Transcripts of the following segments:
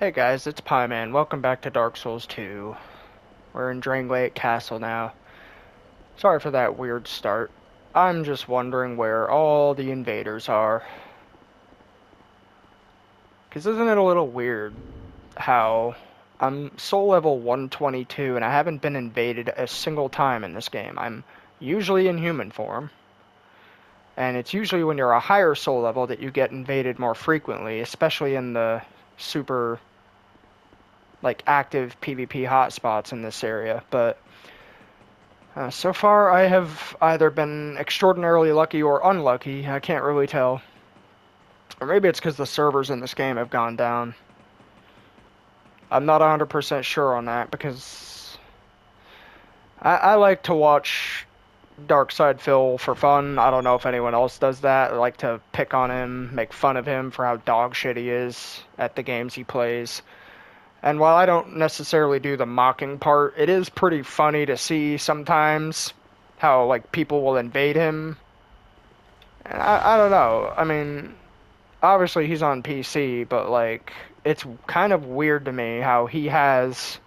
Hey guys, it's Pieman. Welcome back to Dark Souls 2. We're in Drangleic Castle now. Sorry for that weird start. I'm just wondering where all the invaders are. Because isn't it a little weird how I'm soul level 122 and I haven't been invaded a single time in this game. I'm usually in human form. And it's usually when you're a higher soul level that you get invaded more frequently, especially in the super active PvP hotspots in this area, but so far I have either been extraordinarily lucky or unlucky. I can't really tell. Or maybe it's because the servers in this game have gone down. I'm not 100% sure on that because I like to watch Darkside Phil for fun. I don't know if anyone else does that. I like to pick on him, make fun of him for how dog shit he is at the games he plays. And while I don't necessarily do the mocking part, it is pretty funny to see sometimes how, people will invade him. And I don't know. I mean, obviously he's on PC, but, it's kind of weird to me how he has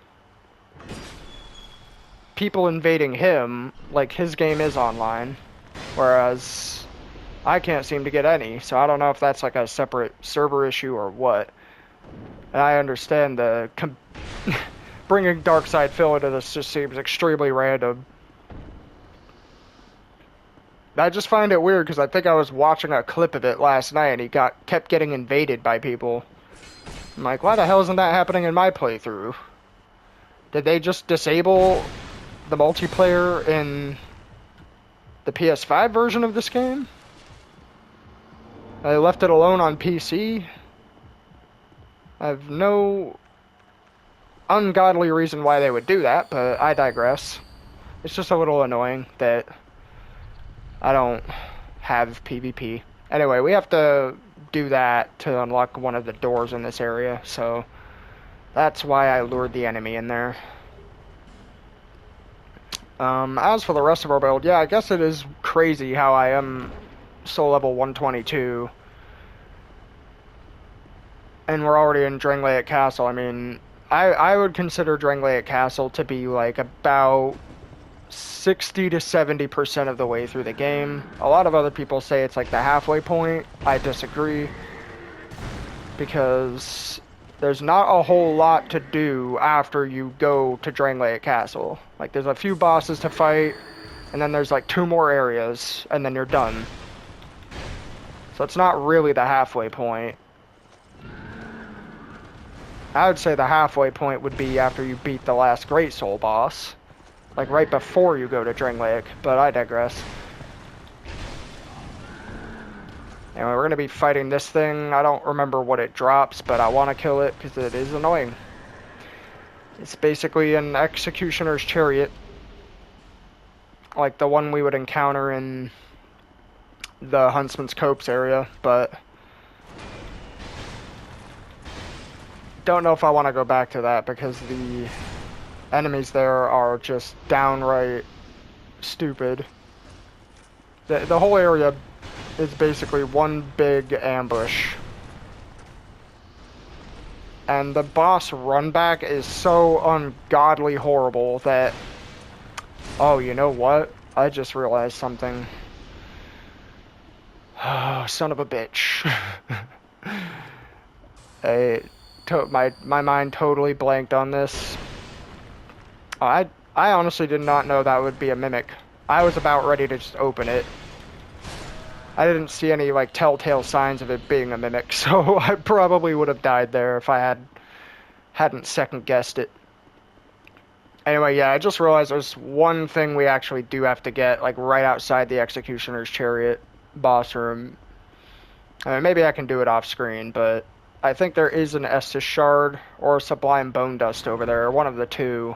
people invading him, his game is online, whereas I can't seem to get any. So I don't know if that's, a separate server issue or what. And I understand the bringing Darkside Phil into this just seems extremely random. I just find it weird because I think I was watching a clip of it last night and he kept getting invaded by people. I'm like, why the hell isn't that happening in my playthrough? Did they just disable the multiplayer in the PS5 version of this game? They left it alone on PC? I have no ungodly reason why they would do that, but I digress. It's just a little annoying that I don't have PvP. Anyway, we have to do that to unlock one of the doors in this area, so that's why I lured the enemy in there. As for the rest of our build, yeah, I guess it is crazy how I am soul level 122. And we're already in Drangleic Castle. I mean, I would consider Drangleic Castle to be about 60 to 70% of the way through the game. A lot of other people say it's the halfway point. I disagree. Because there's not a whole lot to do after you go to Drangleic Castle. There's a few bosses to fight, and then there's 2 more areas, and then you're done. So it's not really the halfway point. I would say the halfway point would be after you beat the last Great Soul boss. Right before you go to Drangleic, but I digress. Anyway, we're going to be fighting this thing. I don't remember what it drops, but I want to kill it because it is annoying. It's basically an executioner's chariot. Like the one we would encounter in the Huntsman's Copse area, but don't know if I want to go back to that because the enemies there are just downright stupid. The whole area is basically one big ambush. And the boss run back is so ungodly horrible that... Oh, you know what? I just realized something. Oh, son of a bitch. My mind totally blanked on this. Oh, I honestly did not know that would be a mimic. I was about ready to just open it. I didn't see any telltale signs of it being a mimic, so I probably would have died there if I hadn't second guessed it. Anyway, yeah, I just realized there's one thing we actually do have to get right outside the Executioner's Chariot boss room. I mean, maybe I can do it off screen, but I think there is an Estus Shard or a Sublime Bone Dust over there, one of the two.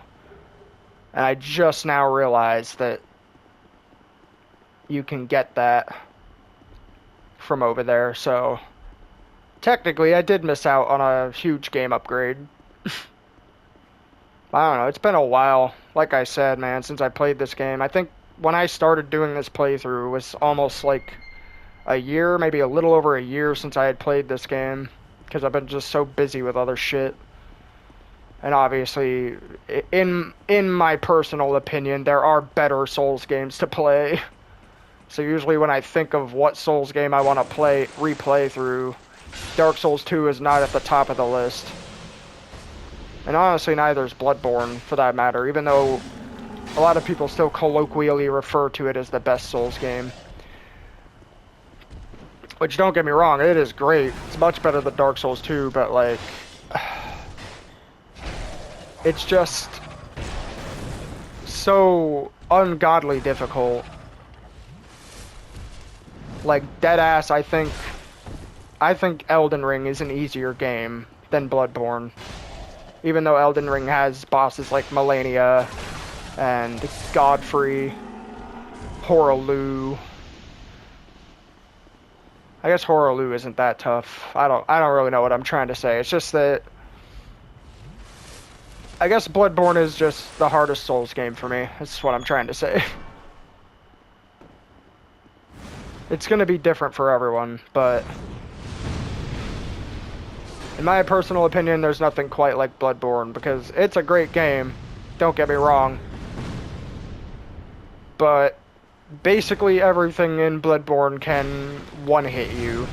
And I just now realized that you can get that from over there, so technically I did miss out on a huge game upgrade. I don't know, it's been a while, like I said, man, since I played this game. I think when I started doing this playthrough, it was almost a year, maybe a little over a year since I had played this game, because I've been just so busy with other shit. And obviously, in my personal opinion, there are better Souls games to play. So usually when I think of what Souls game I want to replay through, Dark Souls 2 is not at the top of the list. And honestly, neither is Bloodborne, for that matter, even though a lot of people still colloquially refer to it as the best Souls game. Which, don't get me wrong, it is great. It's much better than Dark Souls 2, but, like, it's just so ungodly difficult. Like, deadass, I think Elden Ring is an easier game than Bloodborne. Even though Elden Ring has bosses like Melania and Godfrey, Horaloo. I guess Horaloo isn't that tough. I don't really know what I'm trying to say. It's just that I guess Bloodborne is just the hardest Souls game for me. That's what I'm trying to say. It's gonna be different for everyone, but in my personal opinion, there's nothing quite like Bloodborne, because it's a great game, don't get me wrong. But basically everything in Bloodborne can one-hit you.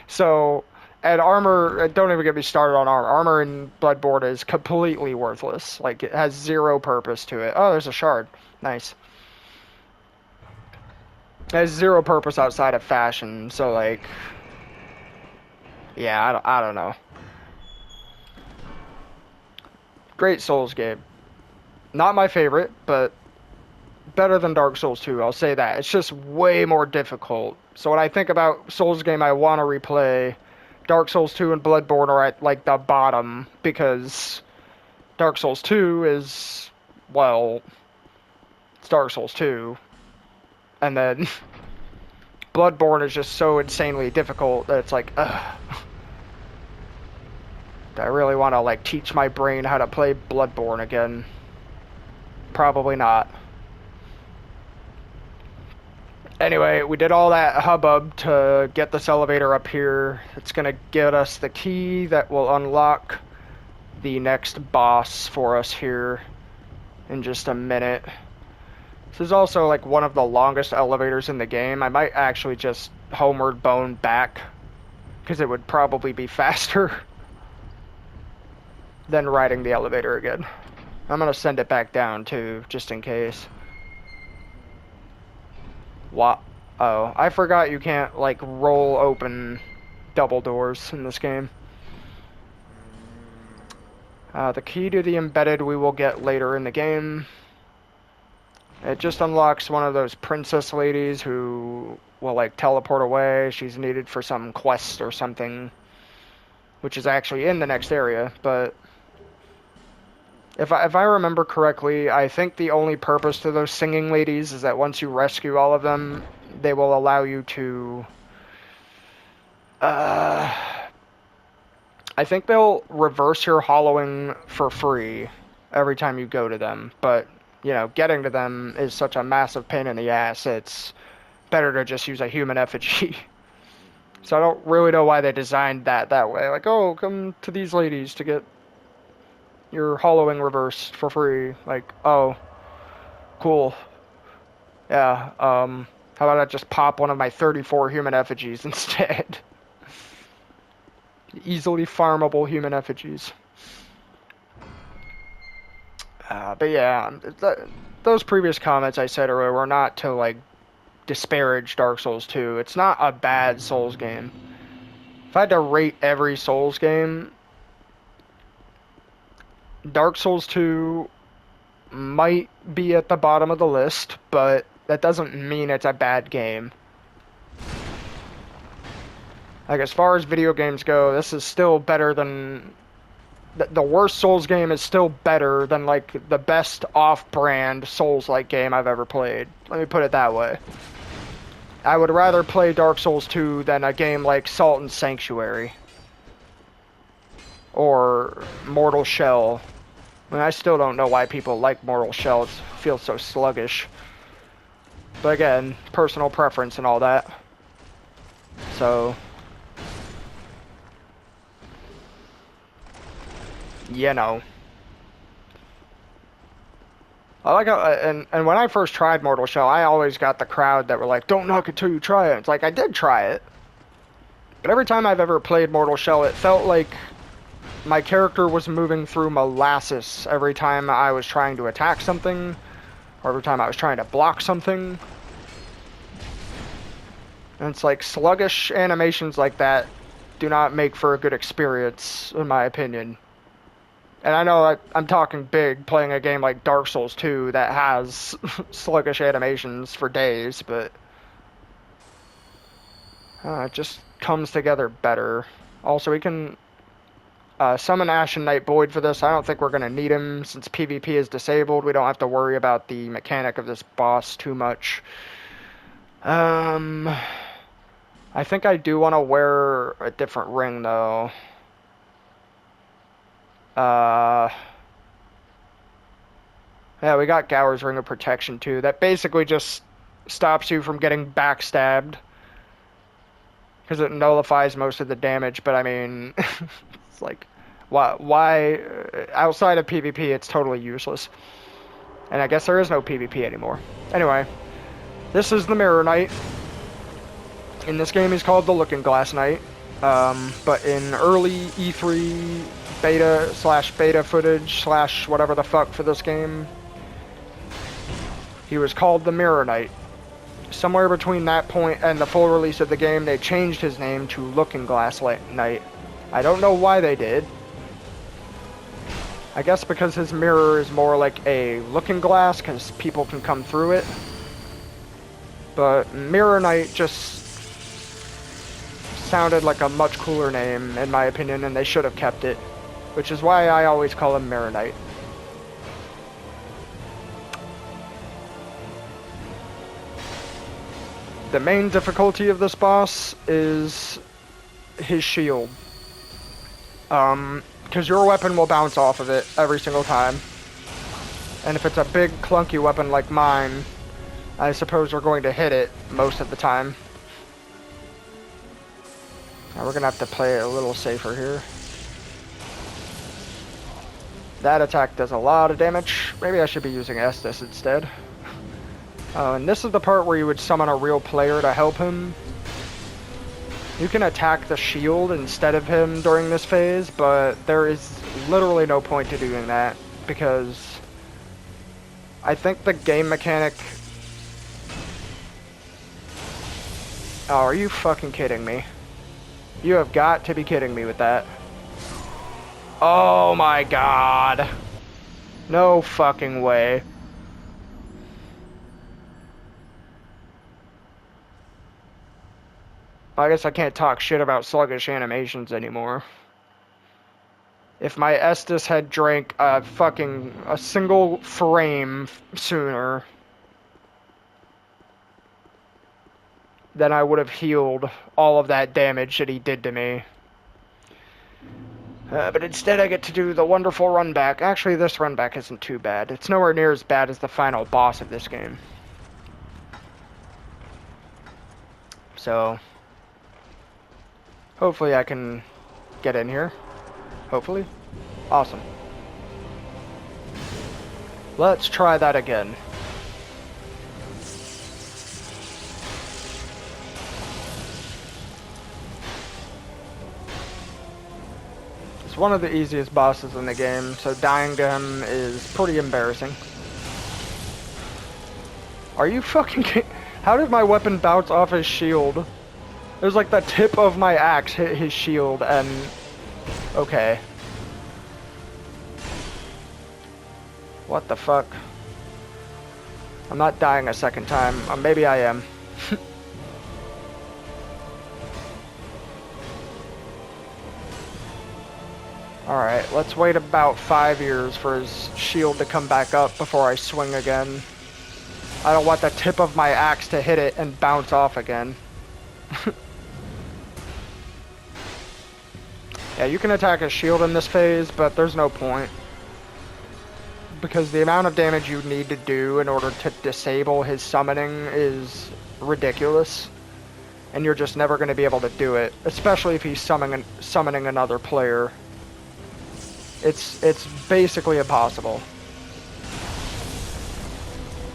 So, and armor, don't even get me started on armor. Armor in Bloodborne is completely worthless. Like, it has zero purpose to it. Oh, there's a shard. Nice. It has zero purpose outside of fashion, so, like, yeah, I don't know. Great Souls game. Not my favorite, but better than Dark Souls 2, I'll say that. It's just way more difficult. So when I think about Souls game I want to replay, Dark Souls 2 and Bloodborne are at, like, the bottom, because Dark Souls 2 is, well, it's Dark Souls 2. And then Bloodborne is just so insanely difficult that it's like, ugh. Do I really want to, like, teach my brain how to play Bloodborne again? Probably not. Anyway, we did all that hubbub to get this elevator up here. It's gonna get us the key that will unlock the next boss for us here in just a minute. This is also, like, one of the longest elevators in the game. I might actually just homeward bone back, because it would probably be faster than riding the elevator again. I'm gonna send it back down too, just in case. What? Oh, I forgot you can't, like, roll open double doors in this game. The key to the embedded we will get later in the game. It just unlocks one of those princess ladies who will, like, teleport away. She's needed for some quest or something, which is actually in the next area, but if I remember correctly, I think the only purpose to those singing ladies is that once you rescue all of them, they will allow you to, I think they'll reverse your hollowing for free every time you go to them, but, you know, getting to them is such a massive pain in the ass, it's better to just use a human effigy. So I don't really know why they designed that way. Like, oh, come to these ladies to get your hollowing reversed for free. Like, oh, cool. Yeah, how about I just pop one of my 34 human effigies instead? Easily farmable human effigies. But yeah, those previous comments I said earlier were not to, like, disparage Dark Souls 2. It's not a bad Souls game. If I had to rate every Souls game, Dark Souls 2 might be at the bottom of the list, but that doesn't mean it's a bad game. Like, as far as video games go, this is still better than... The worst Souls game is still better than, like, the best off-brand Souls-like game I've ever played. Let me put it that way. I would rather play Dark Souls 2 than a game like Salt and Sanctuary. Or Mortal Shell. I mean, I still don't know why people like Mortal Shell. It feels so sluggish. But again, personal preference and all that. So... you know. I like how, and when I first tried Mortal Shell, I always got the crowd that were like, don't knock it till you try it. It's like, I did try it. But every time I've ever played Mortal Shell, it felt like my character was moving through molasses every time I was trying to attack something, or every time I was trying to block something. And it's like, sluggish animations like that do not make for a good experience, in my opinion. And I know I'm talking big, playing a game like Dark Souls 2 that has sluggish animations for days, but it just comes together better. Also, we can summon Ashen Knight Void for this. I don't think we're going to need him since PvP is disabled. We don't have to worry about the mechanic of this boss too much. I think I do want to wear a different ring, though. Yeah, we got Gower's Ring of Protection, too. That basically just stops you from getting backstabbed. Because it nullifies most of the damage, but I mean, it's like, why, outside of PvP, it's totally useless. And I guess there is no PvP anymore. Anyway, this is the Mirror Knight. In this game, he's called the Looking Glass Knight. But in early E3 beta footage / whatever the fuck for this game, he was called the Mirror Knight. Somewhere between that point and the full release of the game, they changed his name to Looking Glass Knight. I don't know why they did. I guess because his mirror is more like a looking glass, because people can come through it. But Mirror Knight just sounded like a much cooler name, in my opinion, and they should have kept it. Which is why I always call him Mirror Knight. The main difficulty of this boss is his shield. Because your weapon will bounce off of it every single time. And if it's a big, clunky weapon like mine, I suppose we're going to hit it most of the time. Now we're going to have to play it a little safer here. That attack does a lot of damage. Maybe I should be using Estus instead. And this is the part where you would summon a real player to help him. You can attack the shield instead of him during this phase, but there is literally no point to doing that, because I think the game mechanic... Oh, are you fucking kidding me? You have got to be kidding me with that. Oh my god. No fucking way. I guess I can't talk shit about sluggish animations anymore. If my Estus had drank a single frame sooner, then I would have healed all of that damage that he did to me. But instead I get to do the wonderful run back. Actually, this run back isn't too bad. It's nowhere near as bad as the final boss of this game. So... hopefully I can get in here. Hopefully. Awesome. Let's try that again. It's one of the easiest bosses in the game, so dying to him is pretty embarrassing. Are you fucking kidding? How did my weapon bounce off his shield? It was like the tip of my axe hit his shield, and... okay. What the fuck? I'm not dying a second time. Maybe I am. Alright, let's wait about 5 years for his shield to come back up before I swing again. I don't want the tip of my axe to hit it and bounce off again. Yeah, you can attack his shield in this phase, but there's no point. Because the amount of damage you need to do in order to disable his summoning is ridiculous. And you're just never going to be able to do it, especially if he's summoning another player. It's basically impossible.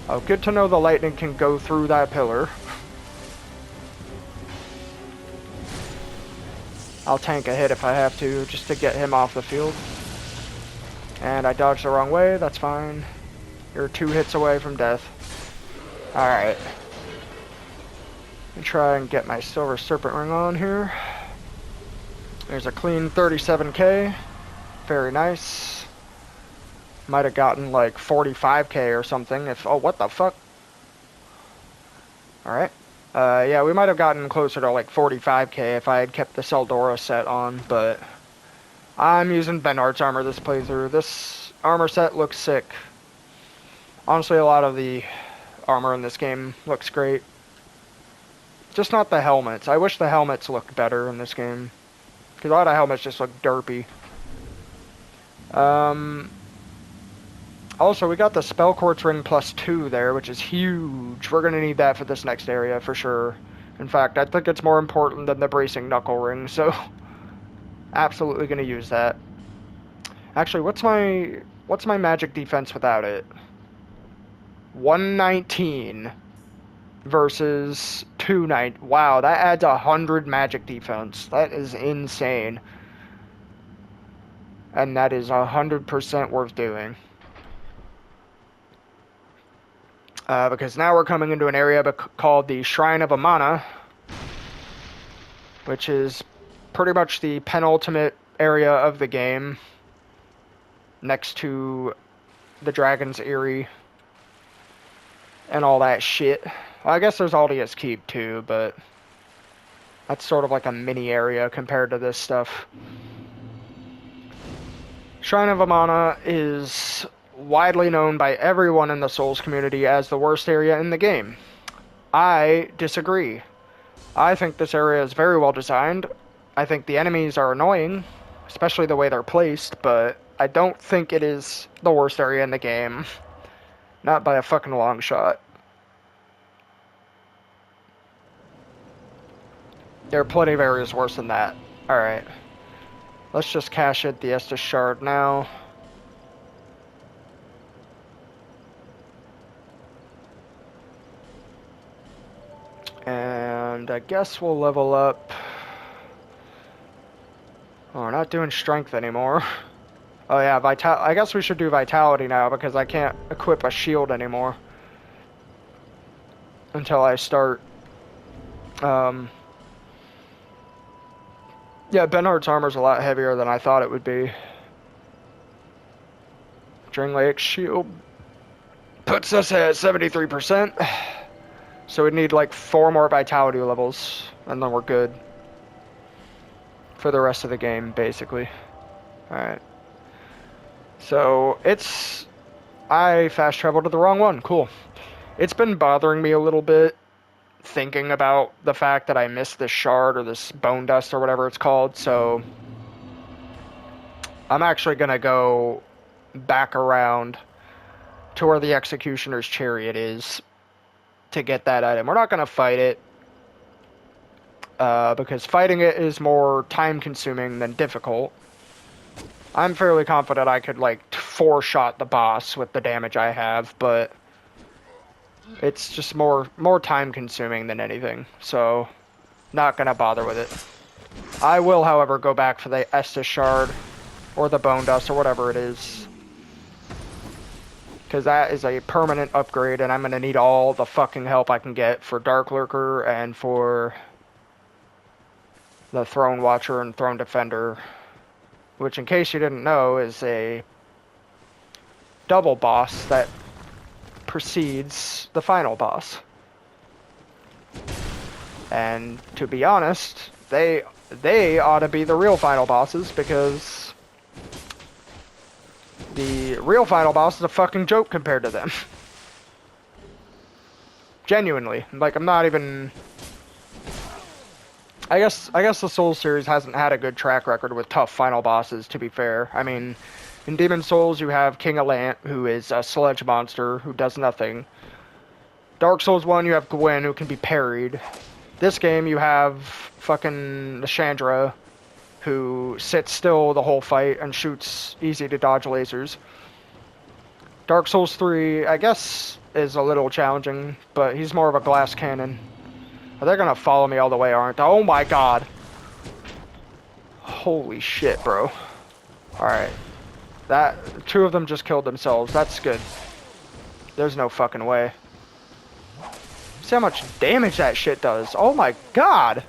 Oh, good to know the lightning can go through that pillar. I'll tank a hit if I have to, just to get him off the field. And I dodged the wrong way, that's fine. You're 2 hits away from death. Alright. Let me try and get my Silver Serpent Ring on here. There's a clean 37k. Very nice. Might have gotten like 45k or something if... Oh, what the fuck? Alright. Yeah, we might have gotten closer to like 45k if I had kept the Seldora set on, but... I'm using Bernard's armor this playthrough. This armor set looks sick. Honestly, a lot of the armor in this game looks great. Just not the helmets. I wish the helmets looked better in this game. Because a lot of helmets just look derpy. Also, we got the Spell Quartz Ring +2 there, which is huge. We're going to need that for this next area, for sure. In fact, I think it's more important than the Bracing Knuckle Ring, so... absolutely going to use that. Actually, what's my magic defense without it? 119 versus 290. Wow, that adds 100 magic defense. That is insane. And that is 100% worth doing. Because now we're coming into an area called the Shrine of AMANA, which is pretty much the penultimate area of the game, next to the Dragon's Eyrie and all that shit. Well, I guess there's Aldia's Keep too, but that's sort of like a mini area compared to this stuff. Shrine of AMANA is widely known by everyone in the Souls community as the worst area in the game. I disagree. I think this area is very well designed. I think the enemies are annoying, especially the way they're placed, but I don't think it is the worst area in the game. Not by a fucking long shot. There are plenty of areas worse than that. Alright. Let's just cash it, the Estus Shard now. And I guess we'll level up. Oh, we're not doing strength anymore. Oh yeah, I guess we should do vitality now because I can't equip a shield anymore. Until I start... Yeah, Bernard's armor's a lot heavier than I thought it would be. Drangleic shield puts us at 73%. So we need like 4 more vitality levels, and then we're good. For the rest of the game, basically. Alright. So, I fast traveled to the wrong one. Cool. It's been bothering me a little bit, thinking about the fact that I missed this shard, or this bone dust, or whatever it's called, so... I'm actually gonna go back around to where the Executioner's Chariot is to get that item. We're not gonna fight it, because fighting it is more time-consuming than difficult. I'm fairly confident I could, like, 4-shot the boss with the damage I have, but it's just more time-consuming than anything, so not gonna bother with it. I will, however, go back for the Estus Shard, or the Bone Dust, or whatever it is, because that is a permanent upgrade, and I'm gonna need all the fucking help I can get for Dark Lurker and for the Throne Watcher and Throne Defender, which, in case you didn't know, is a double boss that precedes the final boss. And to be honest, they ought to be the real final bosses, because the real final boss is a fucking joke compared to them. Genuinely. Like, I'm not even... I guess the Souls series hasn't had a good track record with tough final bosses, to be fair. I mean, in Demon Souls you have King Allant, who is a sludge monster who does nothing. Dark Souls 1 you have Gwyn, who can be parried. This game you have fucking Chandra, who sits still the whole fight and shoots easy to dodge lasers. Dark Souls 3, I guess, is a little challenging, but he's more of a glass cannon. They're gonna follow me all the way, aren't they? Oh my god. Holy shit, bro. Alright. Two of them just killed themselves. That's good. There's no fucking way. See how much damage that shit does. Oh my god.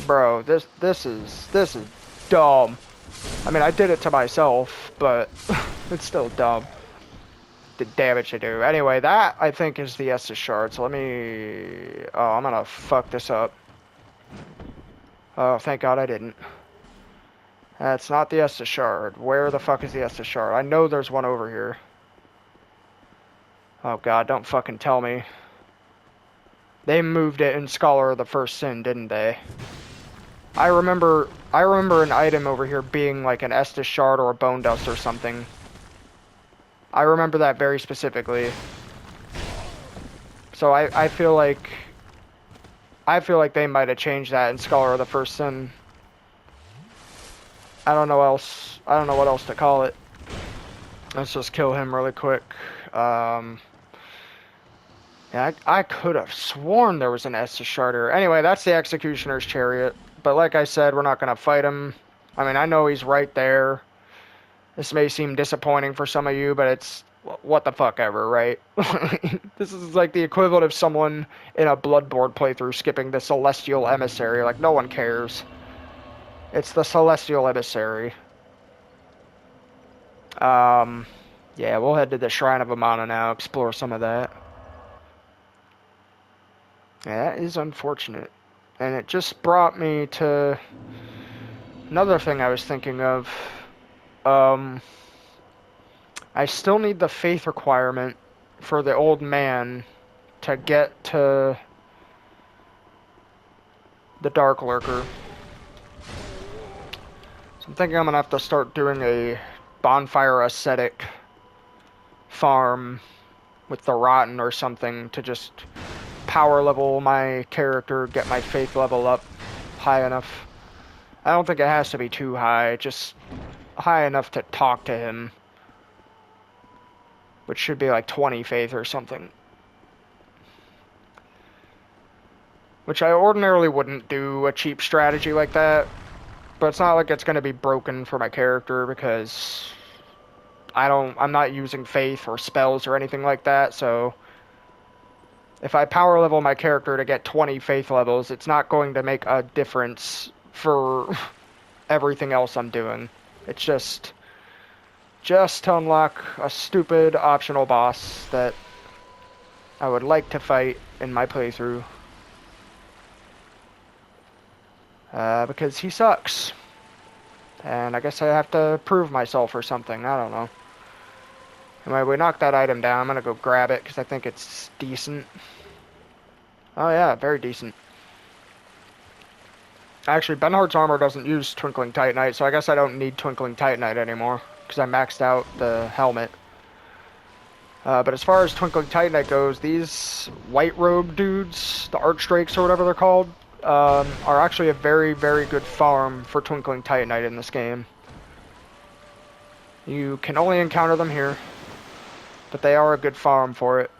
Bro, this is dumb. I mean, I did it to myself, but it's still dumb. The damage they do. Anyway, that I think is the Estus shard. So let me. Oh, I'm gonna fuck this up. Oh, thank God I didn't. That's not the Estus shard. Where the fuck is the Estus shard? I know there's one over here. Oh God, don't fucking tell me. They moved it in Scholar of the First Sin, didn't they? I remember an item over here being like an Estus shard or a bone dust or something. I remember that very specifically. So I feel like they might have changed that in Scholar of the First Sin. I don't know what else to call it. Let's just kill him really quick. Yeah, I could have sworn there was an Estus shard here. Anyway, that's the Executioner's Chariot. But like I said, we're not going to fight him. I mean, I know he's right there. This may seem disappointing for some of you, but it's what the fuck ever, right? This is like the equivalent of someone in a Bloodborne playthrough skipping the Celestial Emissary. Like, no one cares. It's the Celestial Emissary. Yeah, we'll head to the Shrine of Amana now, explore some of that. Yeah, that is unfortunate. And it just brought me to another thing I was thinking of. I still need the faith requirement for the old man to get to the Dark Lurker. So I'm thinking I'm gonna have to start doing a bonfire ascetic farm with the Rotten or something to just power level my character, get my faith level up high enough. I don't think it has to be too high, just high enough to talk to him. Which should be like 20 faith or something. Which I ordinarily wouldn't do a cheap strategy like that. But it's not like it's going to be broken for my character because I'm not using faith or spells or anything like that, so if I power level my character to get 20 faith levels, it's not going to make a difference for everything else I'm doing. It's just to unlock a stupid optional boss that I would like to fight in my playthrough. Because he sucks. And I guess I have to prove myself or something, I don't know. Anyway, we knocked that item down. I'm gonna go grab it because I think it's decent. Oh yeah, very decent. Actually, Benhard's armor doesn't use Twinkling Titanite, so I guess I don't need Twinkling Titanite anymore because I maxed out the helmet. But as far as Twinkling Titanite goes, these white robe dudes, the Archdrakes or whatever they're called, are actually a very, very good farm for Twinkling Titanite in this game. You can only encounter them here, but they are a good farm for it.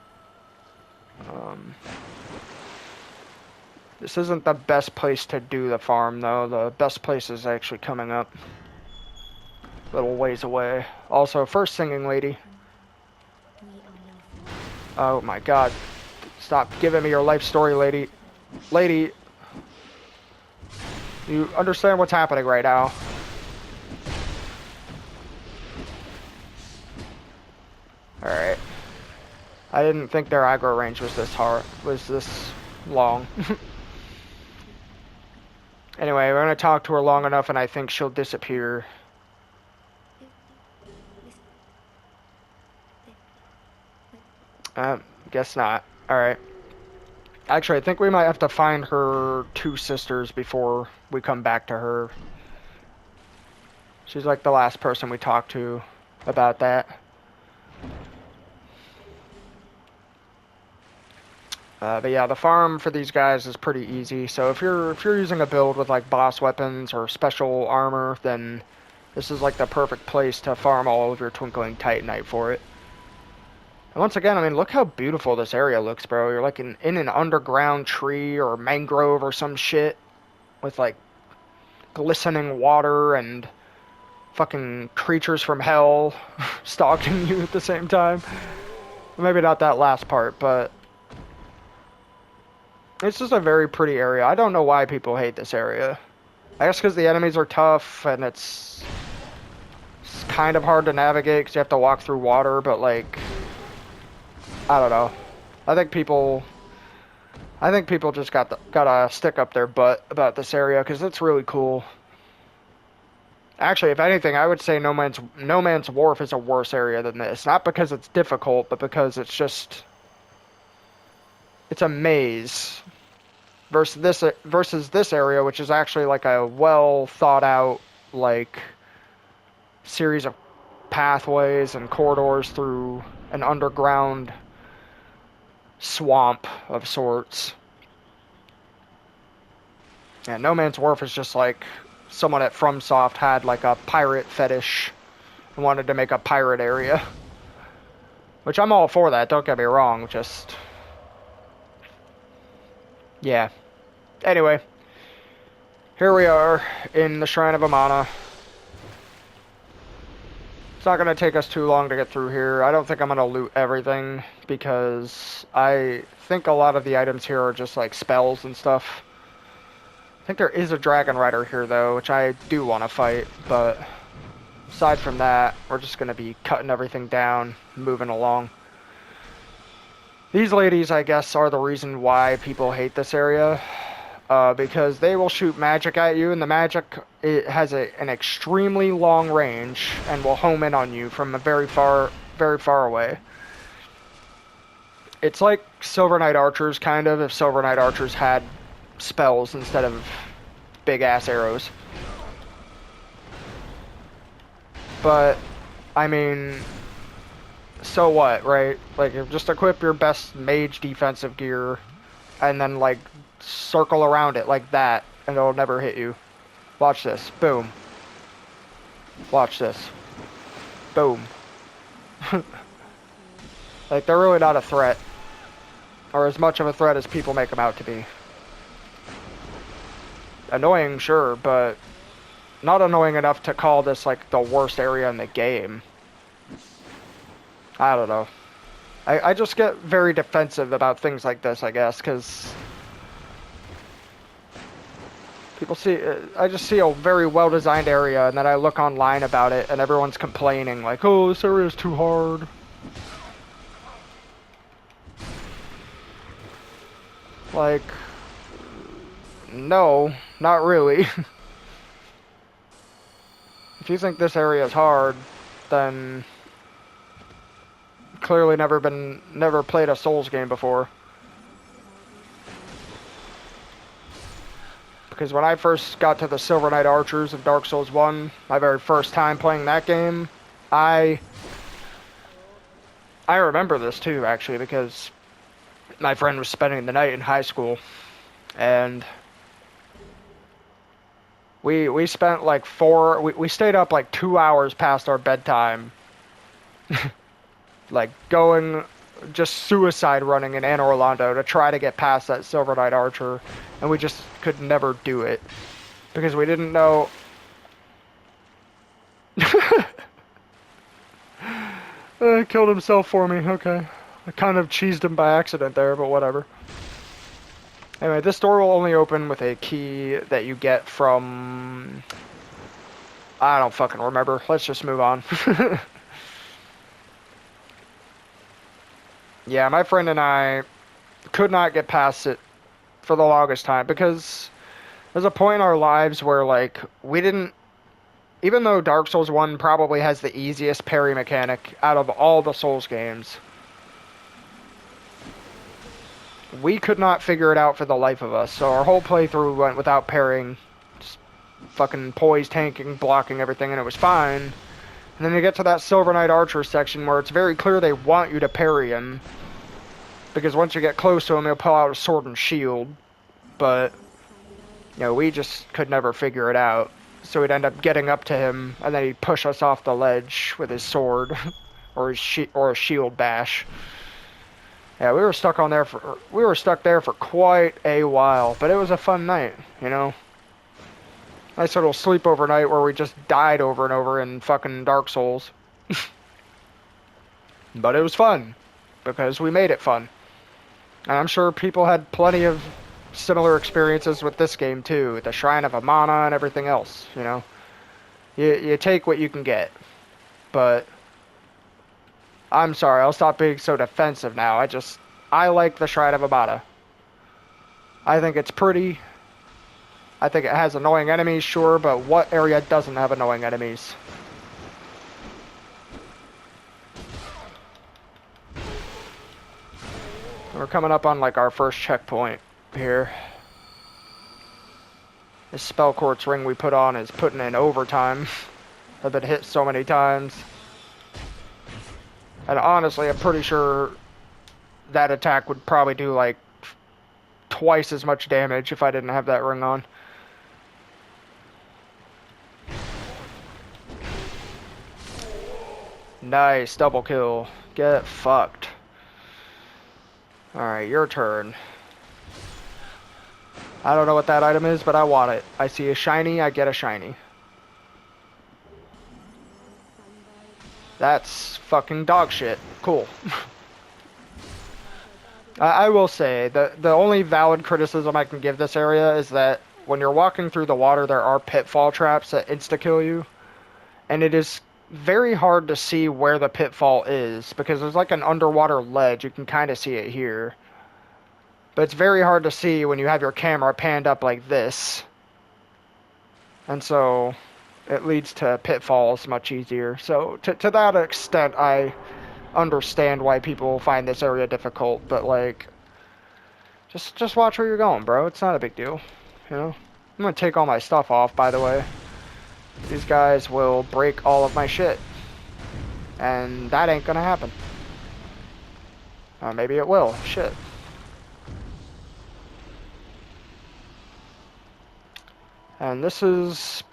This isn't the best place to do the farm, though. The best place is actually coming up. A little ways away. Also, first singing lady. Oh my god. Stop giving me your life story, lady. Lady. You understand what's happening right now. Alright. I didn't think their aggro range was this long. Anyway, we're gonna talk to her long enough and I think she'll disappear. Guess not. Alright. Actually, I think we might have to find her two sisters before we come back to her. She's like the last person we talked to about that. But yeah, the farm for these guys is pretty easy. So if you're using a build with like boss weapons or special armor, then this is like the perfect place to farm all of your Twinkling Titanite for it. And once again, I mean, look how beautiful this area looks, bro. You're like in an underground tree or mangrove or some shit with like glistening water and fucking creatures from hell stalking you at the same time. Maybe not that last part, but it's just a very pretty area. I don't know why people hate this area. I guess because the enemies are tough and it's kind of hard to navigate because you have to walk through water, but like, I don't know. I think people just gotta stick up their butt about this area because it's really cool. Actually, if anything, I would say No Man's Wharf is a worse area than this. Not because it's difficult, but because it's a maze versus this area, which is actually like a well thought out like series of pathways and corridors through an underground swamp of sorts. And No Man's Wharf is just like someone at FromSoft had like a pirate fetish and wanted to make a pirate area. Which I'm all for that, don't get me wrong, just... yeah. Anyway. Here we are in the Shrine of AMANA. It's not going to take us too long to get through here. I don't think I'm going to loot everything, because I think a lot of the items here are just like spells and stuff. I think there is a Dragon Rider here, though, which I do want to fight, but aside from that, we're just going to be cutting everything down, moving along. These ladies, I guess, are the reason why people hate this area, because they will shoot magic at you, and the magic has an extremely long range and will home in on you from a very far away. It's like Silver Knight Archers, kind of, if Silver Knight Archers had spells instead of big ass arrows. But I mean, so what, right? Like, just equip your best mage defensive gear and then like circle around it like that and it'll never hit you. Watch this. Boom. Watch this. Boom. Like, they're really not a threat, or as much of a threat as people make them out to be. Annoying, sure, but not annoying enough to call this like the worst area in the game. I don't know. I just get very defensive about things like this, I guess, because people see, I just see a very well-designed area, and then I look online about it, and everyone's complaining, like, oh, this area is too hard. Like, no, not really. If you think this area is hard, then clearly never played a Souls game before. Because when I first got to the Silver Knight Archers of Dark Souls 1, my very first time playing that game, I remember this too, actually, because my friend was spending the night in high school, and we spent like we stayed up like 2 hours past our bedtime, like going, just suicide running in Anne Orlando to try to get past that Silver Knight Archer, and we just could never do it, because we didn't know... killed himself for me, okay. I kind of cheesed him by accident there, but whatever. Anyway, this door will only open with a key that you get from... I don't fucking remember. Let's just move on. Yeah, my friend and I could not get past it for the longest time, because there's a point in our lives where, like, we didn't... Even though Dark Souls 1 probably has the easiest parry mechanic out of all the Souls games, we could not figure it out for the life of us, so our whole playthrough went without parrying, just fucking poise tanking, blocking everything, and it was fine. And then you get to that Silver Knight Archer section where it's very clear they want you to parry him, Because once you get close to him, he'll pull out a sword and shield. But, you know, we just could never figure it out. So we'd end up getting up to him, and then he'd push us off the ledge with his sword. or a shield bash. Yeah, we were stuck there for quite a while, but it was a fun night, you know? Nice little sleepover night where we just died over and over in fucking Dark Souls. But it was fun, because we made it fun. And I'm sure people had plenty of similar experiences with this game too, with the Shrine of Amana and everything else, you know? You take what you can get. But I'm sorry, I'll stop being so defensive now. I like the Shrine of Amana. I think it's pretty. I think it has annoying enemies, sure, but what area doesn't have annoying enemies? We're coming up on like our first checkpoint here. This spell quartz ring we put on is putting in overtime. I've been hit so many times. And honestly, I'm pretty sure that attack would probably do like twice as much damage if I didn't have that ring on. Nice, double kill. Get fucked. Alright, your turn. I don't know what that item is, but I want it. I see a shiny, I get a shiny. That's fucking dog shit. Cool. I will say, the only valid criticism I can give this area is that when you're walking through the water, there are pitfall traps that insta-kill you. And it is very hard to see where the pitfall is, because there's like an underwater ledge. You can kind of see it here. But it's very hard to see when you have your camera panned up like this. And so it leads to pitfalls much easier. So to that extent, I understand why people find this area difficult, but like, just watch where you're going, bro. It's not a big deal, you know? I'm gonna take all my stuff off, by the way. These guys will break all of my shit. And that ain't gonna happen. Maybe it will. Shit. And this is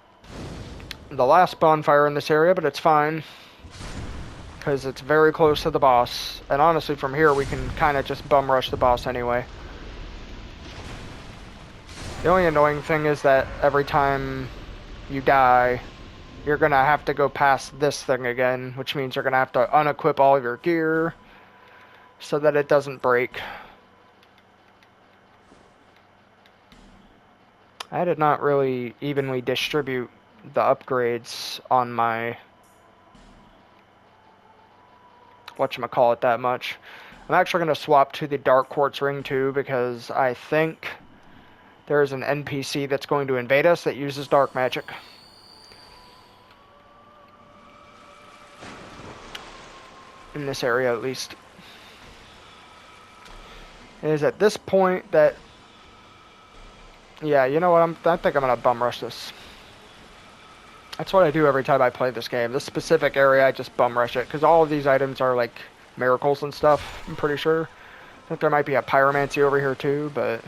the last bonfire in this area, but it's fine. Because it's very close to the boss. And honestly, from here, we can kind of just bum rush the boss anyway. The only annoying thing is that every time you die, you're going to have to go past this thing again, which means you're going to have to unequip all of your gear so that it doesn't break. I did not really evenly distribute the upgrades on my whatchamacallit that much. I'm actually going to swap to the Dark Quartz Ring too, because I think there's an NPC that's going to invade us that uses dark magic. In this area, at least. It is at this point that... Yeah, you know what? I think I'm going to bum rush this. That's what I do every time I play this game. This specific area, I just bum rush it, because all of these items are like miracles and stuff, I'm pretty sure. I think there might be a pyromancy over here too, but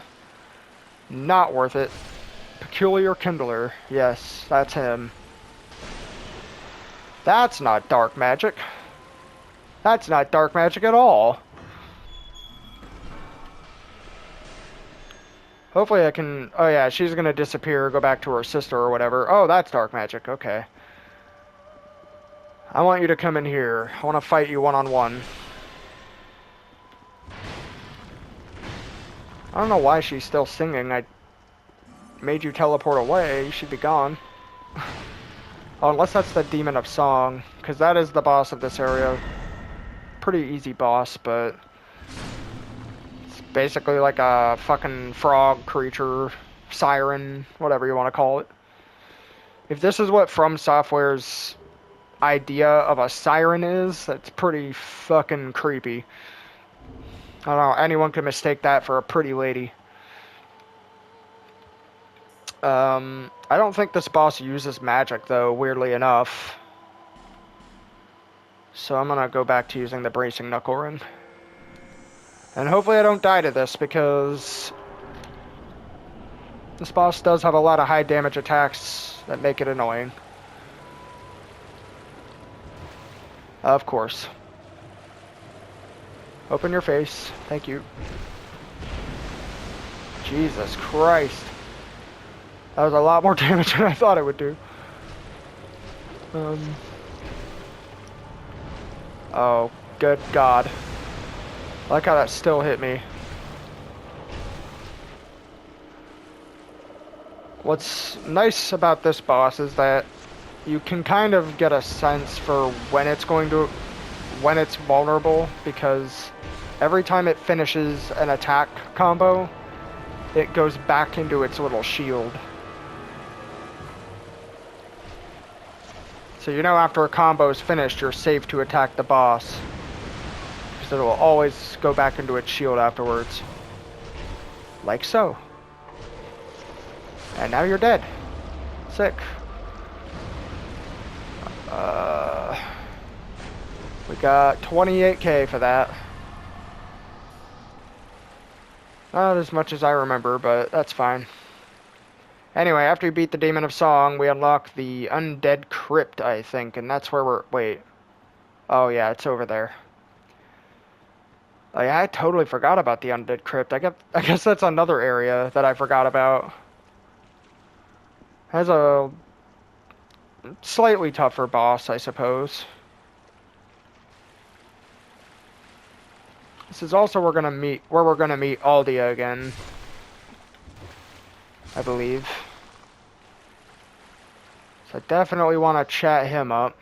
not worth it. Peculiar Kindler. Yes, that's him. That's not dark magic. That's not dark magic at all. Hopefully I can... Oh yeah, she's gonna disappear, go back to her sister or whatever. Oh, that's dark magic, okay. I want you to come in here. I want to fight you one-on-one. I don't know why she's still singing. I made you teleport away. You should be gone. Oh, unless that's the Demon of Song, because that is the boss of this area. Pretty easy boss, but... basically like a fucking frog creature, siren, whatever you want to call it. If this is what From Software's idea of a siren is, that's pretty fucking creepy. I don't know, anyone could mistake that for a pretty lady. I don't think this boss uses magic though, weirdly enough. So I'm gonna go back to using the Bracing Knuckle Ring. And hopefully I don't die to this, because this boss does have a lot of high damage attacks that make it annoying. Of course. Open your face. Thank you. Jesus Christ. That was a lot more damage than I thought it would do. Oh, good God. I like how that still hit me. What's nice about this boss is that you can kind of get a sense for when it's vulnerable, because every time it finishes an attack combo, it goes back into its little shield. So you know after a combo is finished, you're safe to attack the boss, because it will always go back into its shield afterwards. Like so. And now you're dead. Sick. We got 28k for that. Not as much as I remember, but that's fine. Anyway, after we beat the Demon of Song, we unlock the Undead Crypt, I think, and that's where we're... Wait. Oh, yeah, it's over there. Oh, yeah, I totally forgot about the Undead Crypt. I guess that's another area that I forgot about. Has a slightly tougher boss, I suppose. This is also where we're gonna meet Aldia again, I believe. So I definitely want to chat him up.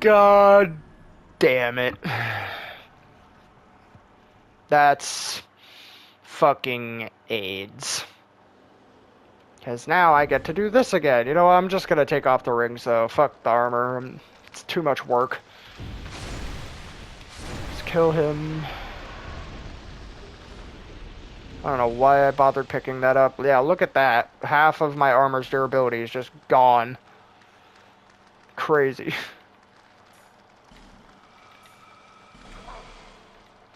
God damn it. That's fucking AIDS. Because now I get to do this again. You know, I'm just gonna take off the rings though. Fuck the armor. It's too much work. Let's kill him. I don't know why I bothered picking that up. Yeah, look at that. Half of my armor's durability is just gone. Crazy.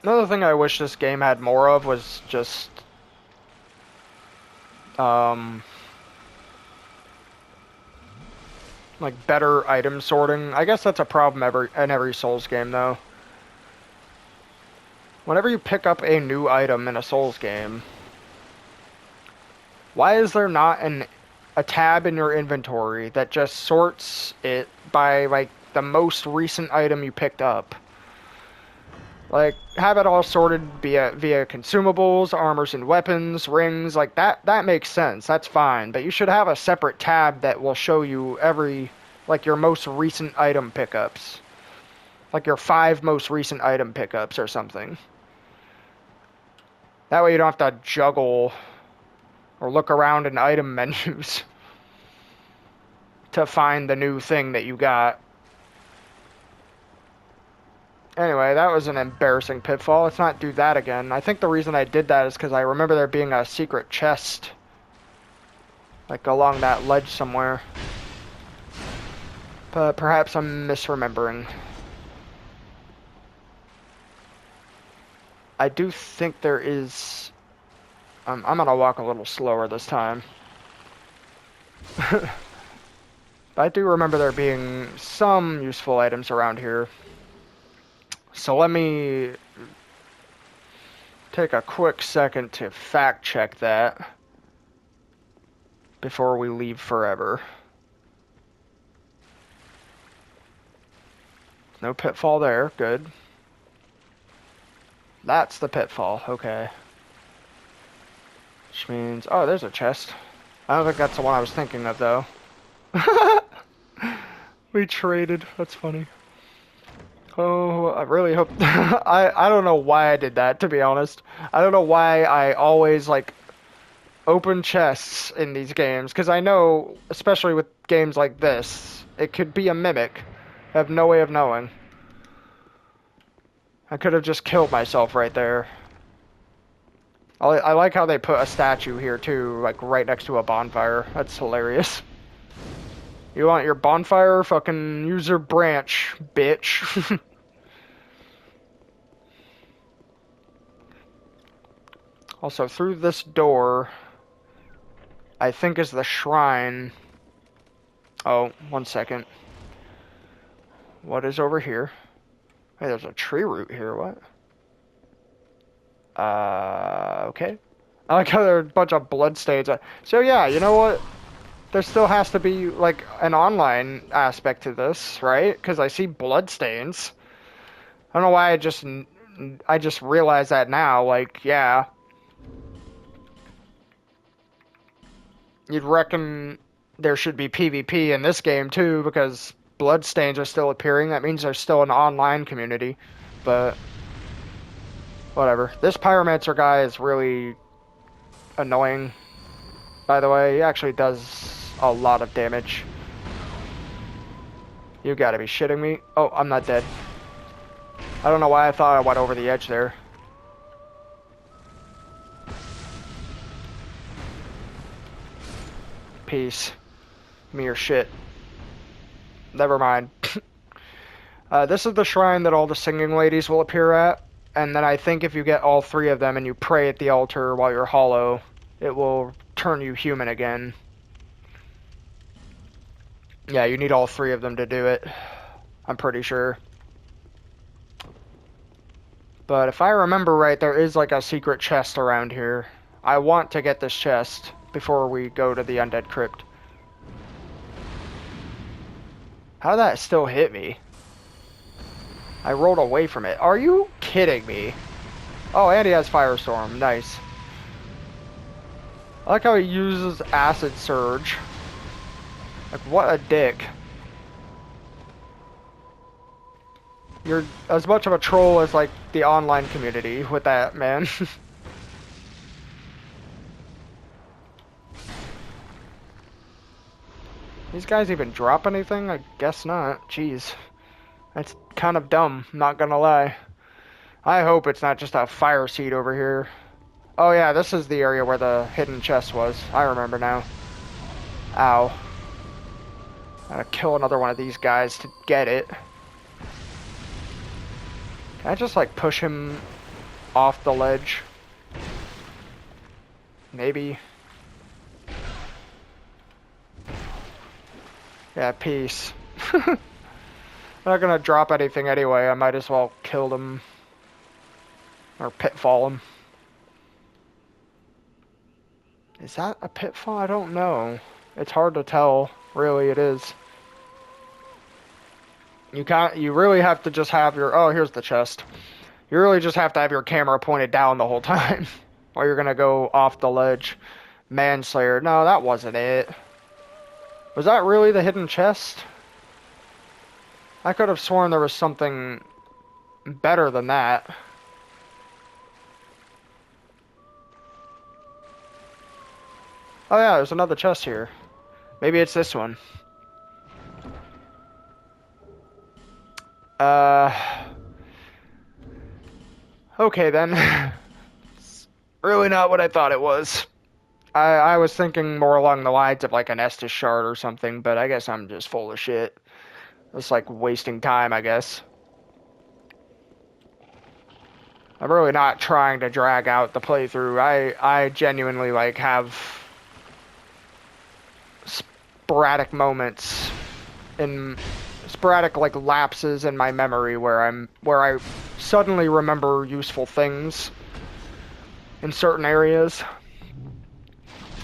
Another thing I wish this game had more of was just... like, better item sorting. I guess that's a problem in every Souls game, though. Whenever you pick up a new item in a Souls game, why is there not a tab in your inventory that just sorts it by, like, the most recent item you picked up? Like, have it all sorted via consumables, armors and weapons, rings, like, that makes sense, that's fine. But you should have a separate tab that will show you like, your most recent item pickups. Like, your 5 most recent item pickups or something. That way you don't have to juggle or look around in item menus to find the new thing that you got. Anyway, that was an embarrassing pitfall. Let's not do that again. I think the reason I did that is because I remember there being a secret chest, like, along that ledge somewhere. But perhaps I'm misremembering. I do think there is... I'm gonna walk a little slower this time. I do remember there being some useful items around here. So let me take a quick second to fact check that before we leave forever. No pitfall there, good. That's the pitfall, okay. Which means, oh, there's a chest. I don't think that's the one I was thinking of, though. We traded, that's funny. Oh, I really hope... I don't know why I did that, to be honest. I don't know why I always, like, open chests in these games, because I know, especially with games like this, it could be a mimic. I have no way of knowing. I could have just killed myself right there. I like how they put a statue here, too, like, right next to a bonfire. That's hilarious. You want your bonfire? Fucking use your branch, bitch. Also, through this door, I think is the shrine. Oh, 1 second. What is over here? Hey, there's a tree root here, what? Okay. I like how there are a bunch of bloodstains. So yeah, you know what? There still has to be, like, an online aspect to this, right? Because I see bloodstains. I don't know why I just realized that now, like, yeah. You'd reckon there should be PvP in this game, too, because bloodstains are still appearing. That means there's still an online community. But, whatever. This Pyromancer guy is really annoying, by the way. He actually does a lot of damage. You gotta be shitting me. Oh, I'm not dead. I don't know why I thought I went over the edge there. Peace. Me or shit. Never mind. This is the shrine that all the singing ladies will appear at. And then I think if you get all 3 of them and you pray at the altar while you're hollow, it will turn you human again. Yeah, you need all 3 of them to do it. I'm pretty sure. But if I remember right, there is like a secret chest around here. I want to get this chest before we go to the Undead Crypt. How did that still hit me? I rolled away from it. Are you kidding me? Oh, and he has Firestorm. Nice. I like how he uses Acid Surge. Like, what a dick. You're as much of a troll as, like, the online community with that, man. These guys even drop anything? I guess not. Jeez. That's kind of dumb, not gonna lie. I hope it's not just a fire seed over here. Oh yeah, this is the area where the hidden chest was. I remember now. Ow. I gotta kill another one of these guys to get it. Can I just, like, push him off the ledge? Maybe. Yeah, peace. I'm not gonna drop anything anyway. I might as well kill them. Or pitfall him. Is that a pitfall? I don't know. It's hard to tell. Really, it is. You really have to just have your... Oh, here's the chest. You really just have to have your camera pointed down the whole time. Or you're gonna go off the ledge. Manslayer. No, that wasn't it. Was that really the hidden chest? I could have sworn there was something better than that. Oh yeah, there's another chest here. Maybe it's this one. Okay then. It's really not what I thought it was. I was thinking more along the lines of like an Estus shard or something, but I guess I'm just full of shit. It's like wasting time, I guess. I'm really not trying to drag out the playthrough. I genuinely like have sporadic moments in sporadic like lapses in my memory where I suddenly remember useful things in certain areas,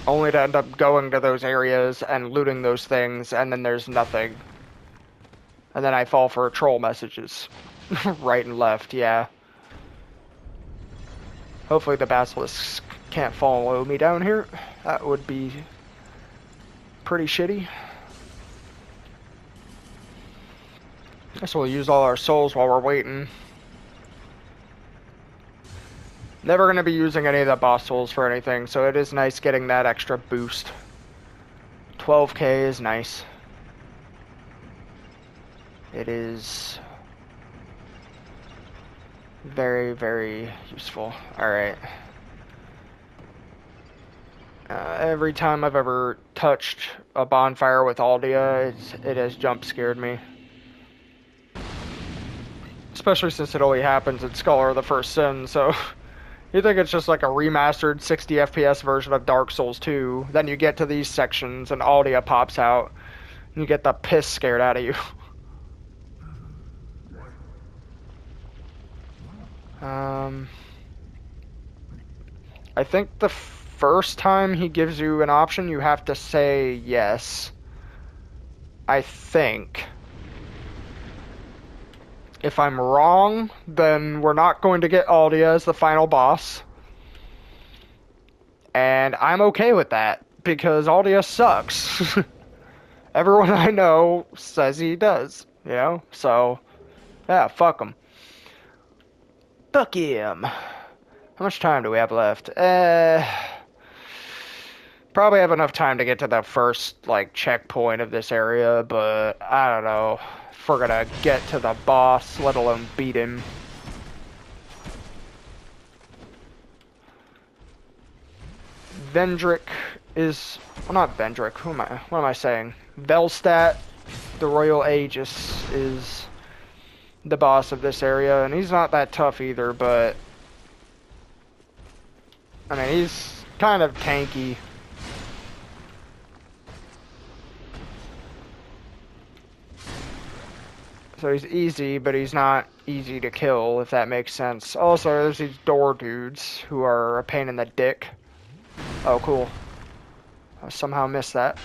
only to end up going to those areas and looting those things, and then there's nothing. And then I fall for troll messages. Right and left, yeah. Hopefully the basilisks can't follow me down here. That would be pretty shitty. Guess we'll use all our souls while we're waiting. Never going to be using any of the boss souls for anything, so it is nice getting that extra boost. 12k is nice. It is very, very useful. Alright. Every time I've ever touched a bonfire with Aldia, it has jump scared me. Especially since it only happens in Scholar of the First Sin, so you think it's just like a remastered 60 FPS version of Dark Souls 2. Then you get to these sections and Aldia pops out, and you get the piss scared out of you. I think the first time he gives you an option, you have to say yes. I think. If I'm wrong, then we're not going to get Aldia as the final boss. And I'm okay with that, because Aldia sucks. Everyone I know says he does, you know? So, yeah, fuck him. Fuck him. How much time do we have left? Probably have enough time to get to the first, like, checkpoint of this area, but I don't know if we're gonna get to the boss, let alone beat him. Vendrick is... Well, not Vendrick. What am I saying? Velstadt, the Royal Aegis, is the boss of this area, and he's not that tough either, but... I mean, he's kind of tanky. So he's easy, but he's not easy to kill, if that makes sense. Also, there's these door dudes who are a pain in the dick. Oh, cool. I somehow missed that.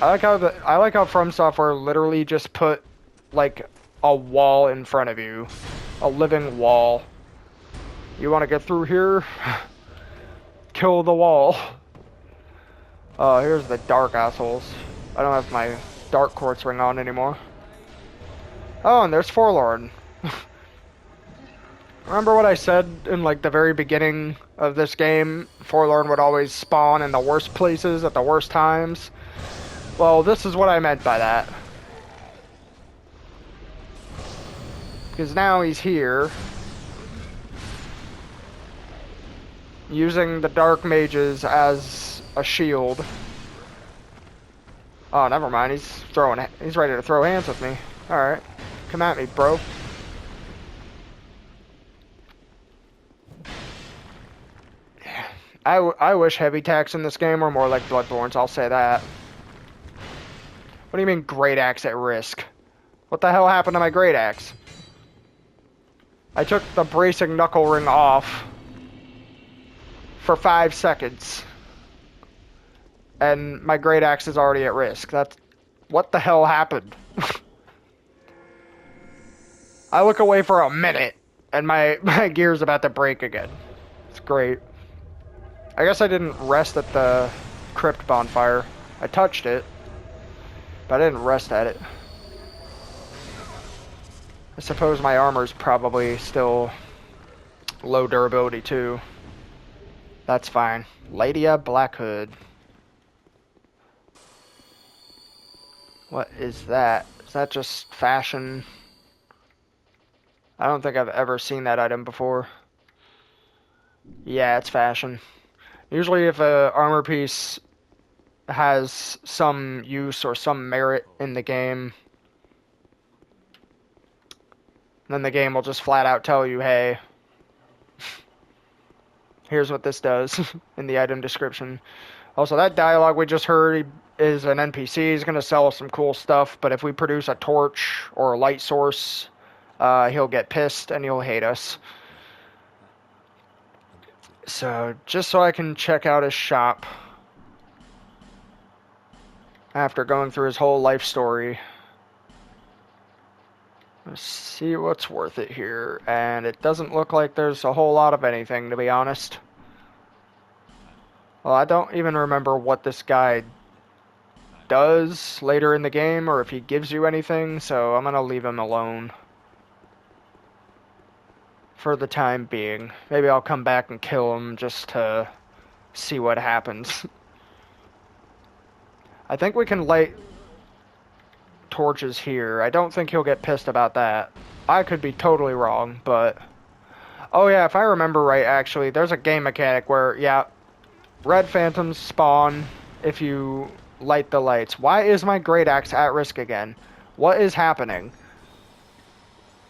I like how From Software literally just put like a wall in front of you, a living wall. You want to get through here? Kill the wall. Oh, here's the dark assholes. I don't have my dark quartz ring on anymore. Oh, and there's Forlorn. Remember what I said in like the very beginning of this game? Forlorn would always spawn in the worst places at the worst times. Well, this is what I meant by that. Because now he's here. Using the dark mages as a shield. Oh, never mind. He's ready to throw hands with me. Alright. Come at me, bro. I wish heavy attacks in this game were more like Bloodborne's, I'll say that. What do you mean, Great Axe at risk? What the hell happened to my Great Axe? I took the bracing knuckle ring off for 5 seconds. And my Great Axe is already at risk. What the hell happened? I look away for a minute, and my gear's about to break again. It's great. I guess I didn't rest at the crypt bonfire. I touched it, but I didn't rest at it. I suppose my armor's probably still low durability too. That's fine. Ladia Black Hood. What is that? Is that just fashion? I don't think I've ever seen that item before. Yeah, it's fashion. Usually if a armor piece has some use or some merit in the game, then the game will just flat out tell you, hey, here's what this does in the item description. Also, that dialogue we just heard is an NPC. He's going to sell us some cool stuff, but if we produce a torch or a light source, he'll get pissed and he'll hate us. So, just so I can check out his shop after going through his whole life story. Let's see what's worth it here. And it doesn't look like there's a whole lot of anything, to be honest. Well, I don't even remember what this guy does later in the game, or if he gives you anything, so I'm gonna leave him alone for the time being. Maybe I'll come back and kill him just to see what happens. I think we can light torches here. I don't think he'll get pissed about that. I could be totally wrong, but... Oh yeah, if I remember right, actually, there's a game mechanic where, yeah, red phantoms spawn if you light the lights. Why is my great axe at risk again? What is happening?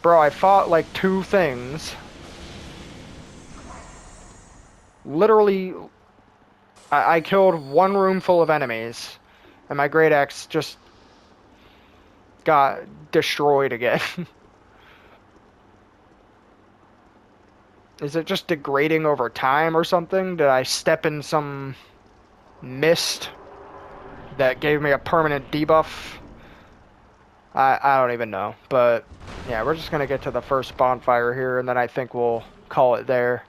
Bro, I fought like two things. Literally, I killed one room full of enemies, and my great axe just got destroyed again. Is it just degrading over time or something? Did I step in some mist that gave me a permanent debuff? I don't even know. But yeah, we're just gonna get to the first bonfire here, and then I think we'll call it there.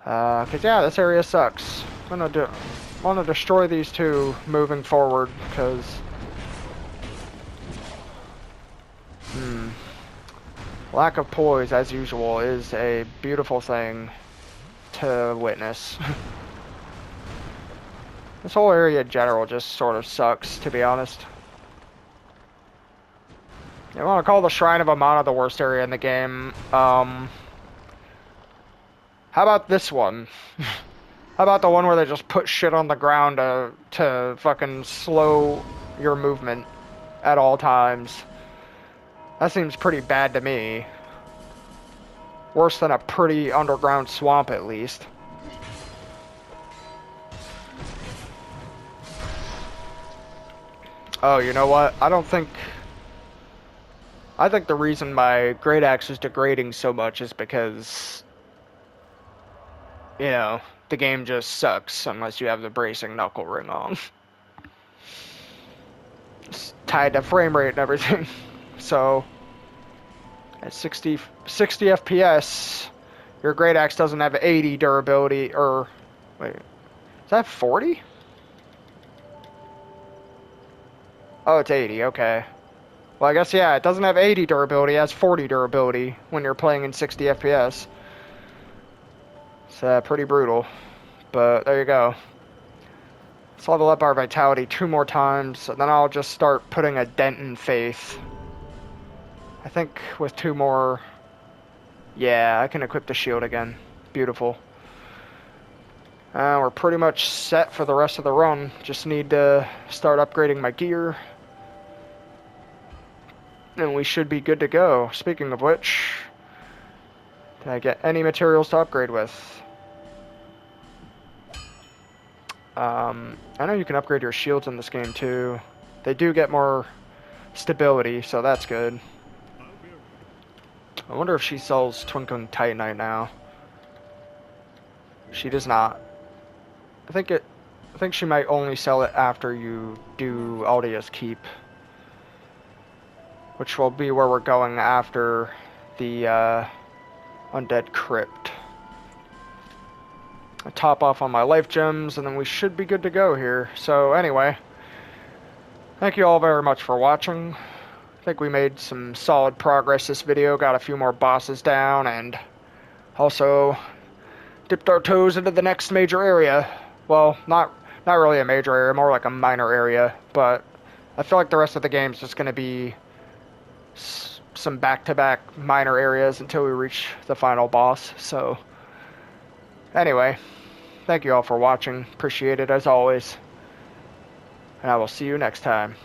Cause yeah, this area sucks. I'm wanna destroy these two moving forward, cause lack of poise, as usual, is a beautiful thing to witness. This whole area in general just sort of sucks, to be honest. I want to call the Shrine of Amana the worst area in the game. How about this one? How about the one where they just put shit on the ground to fucking slow your movement at all times? That seems pretty bad to me. Worse than a pretty underground swamp, at least. Oh, you know what? I think the reason my great axe is degrading so much is because, you know, the game just sucks unless you have the bracing knuckle ring on. It's tied to frame rate and everything. So, at 60 FPS, your great axe doesn't have 80 durability, or, wait, is that 40? Oh, it's 80, okay. Well, I guess, yeah, it doesn't have 80 durability, it has 40 durability when you're playing in 60 FPS. It's pretty brutal, but there you go. Let's level up our vitality 2 more times, and then I'll just start putting a dent in faith. I think with 2 more... Yeah, I can equip the shield again. Beautiful. We're pretty much set for the rest of the run. Just need to start upgrading my gear. And we should be good to go. Speaking of which, did I get any materials to upgrade with? I know you can upgrade your shields in this game too. They do get more stability, so that's good. I wonder if she sells Twinkling Titanite now. She does not. I think she might only sell it after you do Aldea's Keep, which will be where we're going after the Undead Crypt. I top off on my life gems, and then we should be good to go here. So anyway, thank you all very much for watching. I think we made some solid progress this video, got a few more bosses down, and also dipped our toes into the next major area. Well, not really a major area, more like a minor area, but I feel like the rest of the game is just going to be some back-to-back minor areas until we reach the final boss. So anyway, thank you all for watching. Appreciate it as always. And I will see you next time.